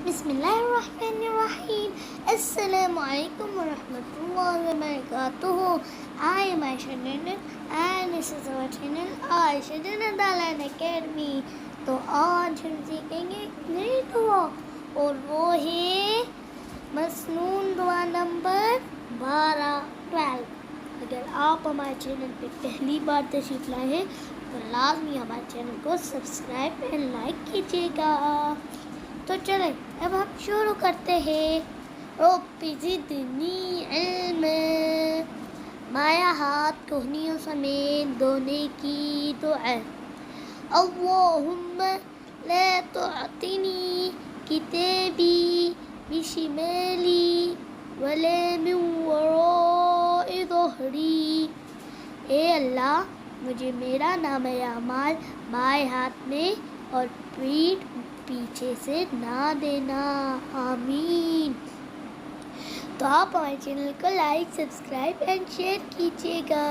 بسم اللہ الرحمن الرحیم. السلام علیکم ورحمۃ اللہ وبرکاتہ. I am Aisha and this is our channel Aisha دارین اکابرین. تو آج ہم سیکھیں گے نئی دعا اور وہ ہے مسنون دعا نمبر 12. اگر آپ ہمارے چینل پہ پہلی بار تشریف لائے ہیں تو لازمی ہمارے چینل کو سبسکرائب اور لائک کیجیے گا. تو چلیں اب ہم شروع کرتے ہیں. رب زدنی علم. مایا ہاتھ کوہنیوں سمیت دھونے کی دعا. اللہم لا تعطنی کتابی بشمالی ولا من وراء ظہری. اے اللہ مجھے میرا نام اعمال بائیں ہاتھ میں اور پیٹھ پیچھے سے نہ دینا. آمین. تو آپ ہمارے چینل کو لائک، سبسکرائب اینڈ شیئر کیجیے گا.